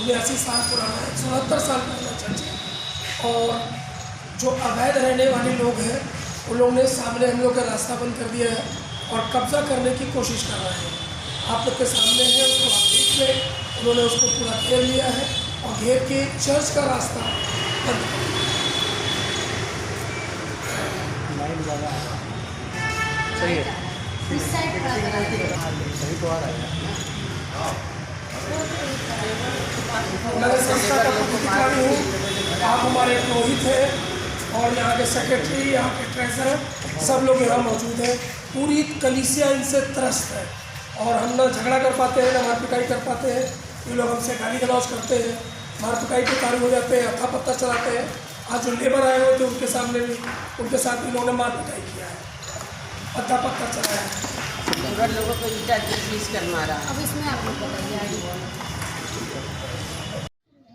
82 साल पुराना है, 169 साल पुराना चर्च है। और जो अवैध रहने वाले लोग हैं उन लोगों ने सामने हम लोग का रास्ता बंद कर दिया है और कब्ज़ा करने की कोशिश कर रहे हैं। आप लोग के सामने है, उसको आप देख लें। उन्होंने उसको पूरा घेर लिया है और घेर के चर्च का रास्ता बंद कर दिया। सही है, सही तो आ रहा है। मैं संस्था का पदाधिकारी हूँ, आप हमारे पुरोहित हैं और यहाँ के सेक्रेटरी, यहाँ के ट्रेजरर, सब लोग यहाँ मौजूद हैं। पूरी कलीसिया इनसे त्रस्त है और हम ना झगड़ा कर पाते हैं, ना मार पिटाई कर पाते हैं। ये लोग हमसे गाली गलौज करते हैं, मार पिटाई के कार्य हो जाते हैं, हत्था पत्ता चलाते हैं। आज जो लेबर आए हुए थे उनके सामने भी, उनके साथ भी लोगों ने मार पिटाई किया है, हत्था पत्ता चलाया है। लोगों को ईटा घींच कर मारा। अब इसमें आप लोग बताइए आगे।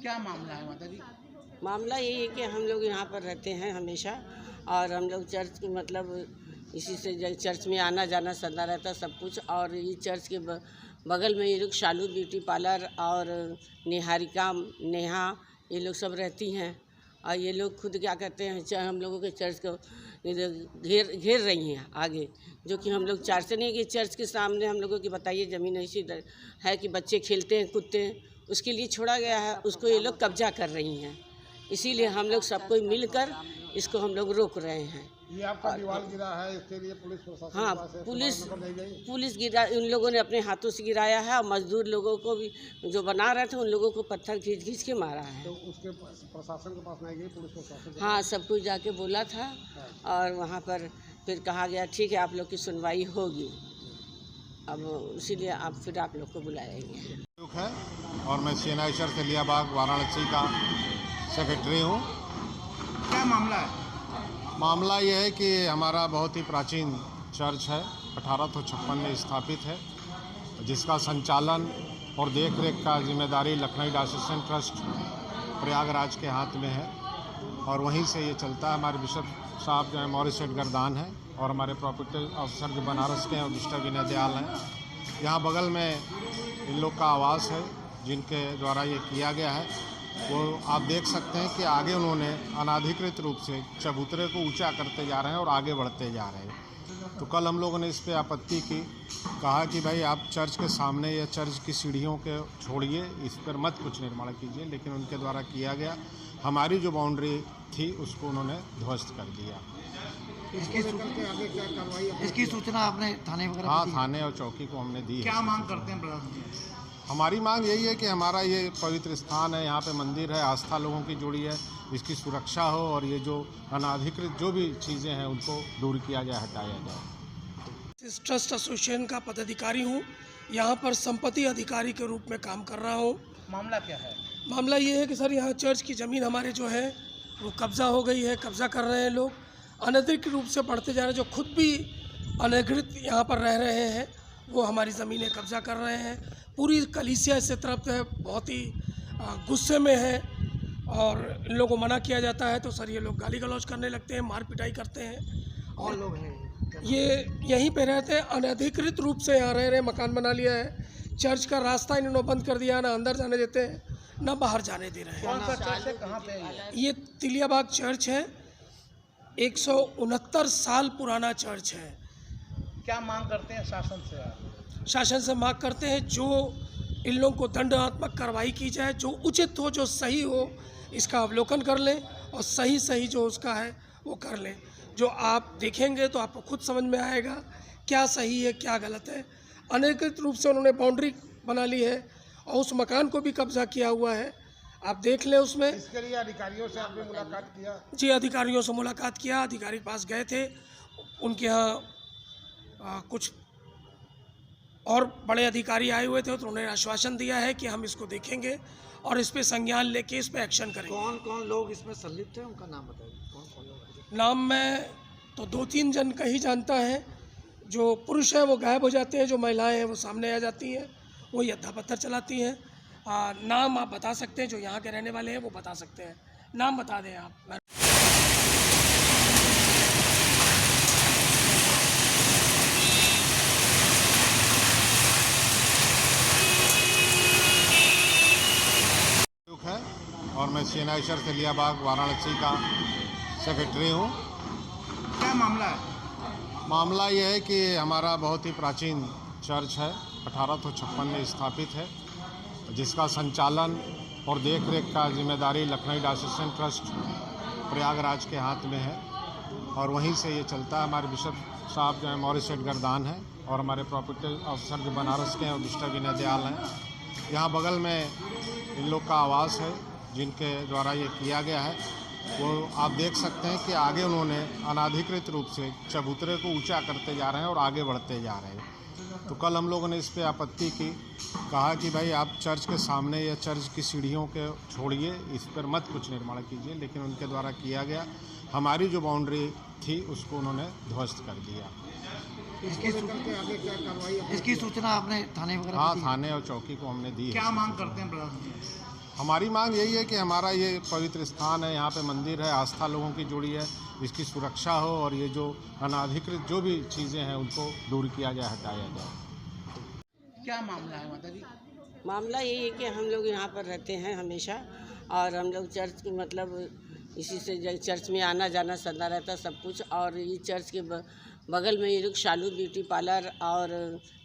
क्या मामला है माता जी? मामला यही है कि हम लोग यहाँ पर रहते हैं हमेशा और हम लोग चर्च की मतलब इसी से चर्च में आना जाना सदा रहता सब कुछ। और ये चर्च के बगल में ये लोग शालू ब्यूटी पार्लर और निहारिका नेहा ये लोग सब रहती हैं। और ये लोग खुद क्या कहते हैं, हम लोगों के चर्च को घेर रही हैं आगे, जो कि हम लोग चाहते नहीं कि चर्च के सामने हम लोगों की बताइए ज़मीन ऐसी है कि बच्चे खेलते हैं कूदते हैं, उसके लिए छोड़ा गया है, उसको ये लोग कब्जा कर रही हैं। इसीलिए हम लोग सब कोई मिलकर इसको हम लोग रोक रहे हैं। ये आपका दीवार गिरा है, इसके लिए पुलिस प्रशासन हाँ, के पास है, पुलिस गिरा, उन लोगों ने अपने हाथों से गिराया है और मजदूर लोगों को भी जो बना रहे थे उन लोगों को पत्थर खींच के मारा है। तो उसके प्रशासन के पास नहीं गई पुलिस प्रशासन? हाँ, सब कुछ जाके बोला था और वहाँ पर फिर कहा गया ठीक है आप लोग की सुनवाई होगी। अब इसीलिए फिर आप लोग को बुलाएंगे। है और मैं सीनाइशर तेलियाबाग वाराणसी का सेक्रेटरी हूँ। क्या मामला है? मामला ये है कि हमारा बहुत ही प्राचीन चर्च है, 1856 में स्थापित है, जिसका संचालन और देखरेख का जिम्मेदारी लखनऊ डायोसीन ट्रस्ट प्रयागराज के हाथ में है और वहीं से ये चलता है। हमारे बिशप साहब जो है मॉरिस एडगर हैं और हमारे प्रॉपर्टी ऑफिसर जो बनारस के हैं मिस्टर विनय दयाल हैं। यहाँ बगल में इन लोग का आवास है जिनके द्वारा ये किया गया है। वो आप देख सकते हैं कि आगे उन्होंने अनाधिकृत रूप से चबूतरे को ऊंचा करते जा रहे हैं और आगे बढ़ते जा रहे हैं। तो कल हम लोगों ने इस पे आपत्ति की, कहा कि भाई आप चर्च के सामने या चर्च की सीढ़ियों के छोड़िए, इस पर मत कुछ निर्माण कीजिए, लेकिन उनके द्वारा किया गया। हमारी जो बाउंड्री थी उसको उन्होंने ध्वस्त कर दिया। इसकी सूचना आपने थाने वगैरह? हाँ, थाने और चौकी को हमने दी है। क्या मांग करते हैं प्रशासन? हमारी मांग यही है कि हमारा ये पवित्र स्थान है, यहाँ पे मंदिर है, आस्था लोगों की जुड़ी है, इसकी सुरक्षा हो और ये जो अनाधिकृत जो भी चीज़ें हैं उनको दूर किया जाए, हटाया जाए। इस ट्रस्ट एसोसिएशन का पदाधिकारी हूँ, यहाँ पर संपत्ति अधिकारी के रूप में काम कर रहा हूँ। मामला क्या है? मामला ये है कि सर यहाँ चर्च की ज़मीन हमारे जो है वो कब्ज़ा हो गई है, कब्ज़ा कर रहे हैं लोग, अनधिकृत रूप से बढ़ते जा रहे हैं। जो खुद भी अनधिकृत यहाँ पर रह रहे हैं वो हमारी ज़मीनें कब्ज़ा कर रहे हैं। पूरी कलीसिया इससे तरफ है, बहुत ही गुस्से में है और इन लोगों को मना किया जाता है तो सर ये लोग गाली गलौज करने लगते हैं, मार पिटाई करते हैं। और लोग हैं ये यहीं पे रहते हैं, अनधिकृत रूप से यहाँ रह रहे हैं, मकान बना लिया है। चर्च का रास्ता इन्होंने बंद कर दिया, ना अंदर जाने देते हैं ना बाहर जाने दे रहे हैं। कौन सा चर्च है, कहाँ पे है? ये तिलियाबाग चर्च है, 169 साल पुराना चर्च है। क्या मांग करते हैं शासन से? शासन से मांग करते हैं जो इन लोगों को दंडात्मक कार्रवाई की जाए, जो उचित हो, जो सही हो, इसका अवलोकन कर लें और सही जो उसका है वो कर लें। जो आप देखेंगे तो आपको खुद समझ में आएगा क्या सही है क्या गलत है। अनधिकृत रूप से उन्होंने बाउंड्री बना ली है और उस मकान को भी कब्जा किया हुआ है, आप देख लें। उसमें इसके लिए अधिकारियों से आपने मुलाकात किया? जी, अधिकारियों से मुलाकात किया, अधिकारी के पास गए थे, उनके यहाँ कुछ और बड़े अधिकारी आए हुए थे तो उन्होंने आश्वासन दिया है कि हम इसको देखेंगे और इस पे संज्ञान लेके इस पे एक्शन करेंगे। कौन कौन लोग इसमें संलिप्त हैं, उनका नाम बताइए। कौन कौन लोग? नाम मैं तो 2-3 जन का ही जानता है। जो पुरुष हैं वो गायब हो जाते हैं, जो महिलाएं हैं वो सामने आ जाती हैं, वो यद्धा पत्थर चलाती हैं। नाम आप बता सकते हैं, जो यहाँ के रहने वाले हैं वो बता सकते हैं। नाम बता दें आप। और मैं CNI चर्च तेलियाबाग वाराणसी का सेक्रेटरी हूँ। क्या मामला है? मामला ये है कि हमारा बहुत ही प्राचीन चर्च है, 1856 में स्थापित है, जिसका संचालन और देख रेख का जिम्मेदारी लखनऊ डायोसीन ट्रस्ट प्रयागराज के हाथ में है और वहीं से ये चलता है। हमारे बिशप साहब जो है मॉरिस एडगरदान हैं और हमारे प्रॉपर्टी ऑफिसर जो बनारस के हैं मिस्टर विनय दयाल हैं। यहाँ बगल में इन लोग का आवास है जिनके द्वारा ये किया गया है। वो आप देख सकते हैं कि आगे उन्होंने अनाधिकृत रूप से चबूतरे को ऊंचा करते जा रहे हैं और आगे बढ़ते जा रहे हैं। तो कल हम लोगों ने इस पे आपत्ति की, कहा कि भाई आप चर्च के सामने या चर्च की सीढ़ियों के छोड़िए, इस पर मत कुछ निर्माण कीजिए, लेकिन उनके द्वारा किया गया। हमारी जो बाउंड्री थी उसको उन्होंने ध्वस्त कर दिया। इसकी सूचना आपने थाने वगैरह हाँ, को दी? थाने और चौकी को हमने दी है। क्या मांग करते हैं प्रशासन? हमारी मांग यही है कि हमारा ये पवित्र स्थान है, यहाँ पे मंदिर है, आस्था लोगों की जुड़ी है, इसकी सुरक्षा हो और ये जो अनाधिकृत जो भी चीज़ें हैं उनको दूर किया जाए, हटाया जाए। क्या मामला है माता जी? मामला यही है कि हम लोग यहाँ पर रहते हैं हमेशा और हम लोग चर्च की मतलब इसी से चर्च में आना जाना सदा रहता सब कुछ। और ये चर्च के बगल में ये लोग शालू ब्यूटी पार्लर और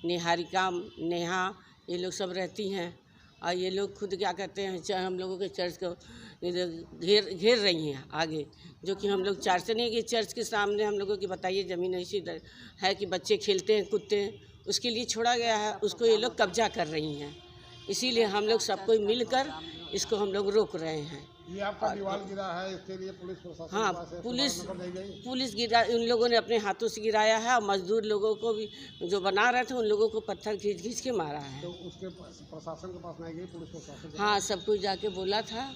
निहारिका नेहा ये लोग सब रहती हैं और ये लोग खुद क्या करते हैं हम लोगों के चर्च को घेर रही हैं आगे, जो कि हम लोग चाहते नहीं कि चर्च के सामने हम लोगों की बताइए ज़मीन ऐसी है कि बच्चे खेलते हैं कूदते हैं, उसके लिए छोड़ा गया है, उसको ये लोग कब्जा कर रही हैं। इसीलिए हम लोग सब कोई मिलकर इसको हम लोग रोक रहे हैं। ये आपका दीवार गिरा है, इसके लिए पुलिस प्रशासन हाँ, के पास है, पुलिस गिरा उन लोगों ने अपने हाथों से गिराया है और मजदूर लोगों को भी जो बना रहे थे उन लोगों को पत्थर खींच के मारा है। तो उसके प्रशासन के पास नहीं गई पुलिस प्रशासन? हाँ, सब कुछ जाके बोला था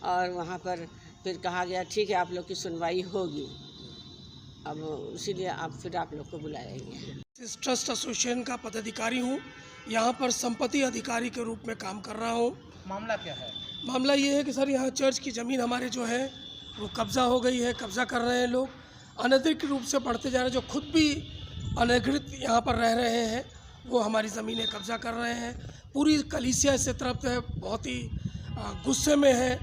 और वहाँ पर फिर कहा गया ठीक है आप लोग की सुनवाई होगी, अब इसीलिए फिर आप लोग को बुलाया गया। इस ट्रस्ट एसोसिएशन का पदाधिकारी हूँ, यहाँ पर संपत्ति अधिकारी के रूप में काम कर रहा हूँ। मामला क्या है? मामला ये है कि सर यहाँ चर्च की ज़मीन हमारे जो है वो कब्ज़ा हो गई है, कब्ज़ा कर रहे हैं लोग, अनधिकृत रूप से बढ़ते जा रहे हैं। जो खुद भी अनधिकृत यहाँ पर रह रहे हैं वो हमारी ज़मीनें कब्ज़ा कर रहे हैं। पूरी कलीसिया इस तरफ है बहुत ही गुस्से में है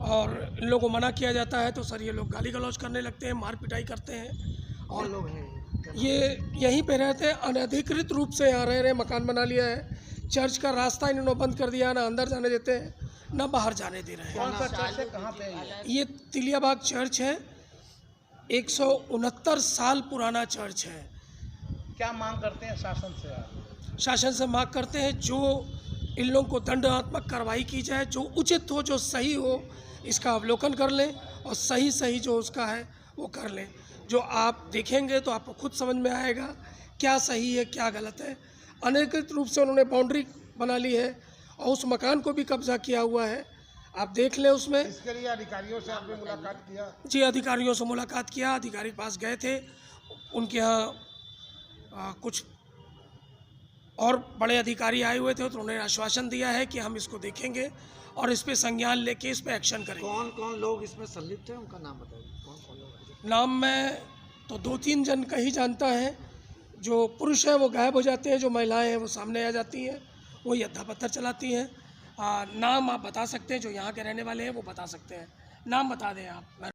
और इन लोगों को मना किया जाता है तो सर ये लोग गाली गलौज करने लगते हैं, मार पिटाई करते हैं। और लोग हैं ये यहीं पे रहते हैं, अनधिकृत रूप से यहाँ रह रहे हैं, मकान बना लिया है। चर्च का रास्ता इन्होंने बंद कर दिया, ना अंदर जाने देते हैं ना बाहर जाने दे रहे हैं। कौन सा चर्च है, कहाँ पे है ये तिलियाबाग चर्च है, 169 साल पुराना चर्च है। क्या मांग करते हैं शासन से आप? शासन से मांग करते हैं जो इन लोगों को दंडात्मक कार्रवाई की जाए, जो उचित हो, जो सही हो, इसका अवलोकन कर लें और सही जो उसका है वो कर लें। जो आप देखेंगे तो आपको खुद समझ में आएगा क्या सही है क्या गलत है। अनधिकृत रूप से उन्होंने बाउंड्री बना ली है और उस मकान को भी कब्जा किया हुआ है, आप देख लें उसमें। इसके लिए अधिकारियों से आपने मुलाकात किया? जी, अधिकारियों से मुलाकात किया, अधिकारी के पास गए थे, उनके यहाँ कुछ और बड़े अधिकारी आए हुए थे तो उन्होंने आश्वासन दिया है कि हम इसको देखेंगे और इस पे संज्ञान लेके इस पे एक्शन करेंगे। कौन कौन लोग इसमें संलिप्त हैं उनका नाम बताइए, कौन कौन लोग हैं? नाम मैं तो 2-3 जन का ही जानता है। जो पुरुष हैं वो गायब हो जाते हैं, जो महिलाएं हैं वो सामने आ जाती हैं, वो यद्धा पत्थर चलाती हैं। नाम आप बता सकते हैं, जो यहाँ के रहने वाले हैं वो बता सकते हैं, नाम बता दें आप।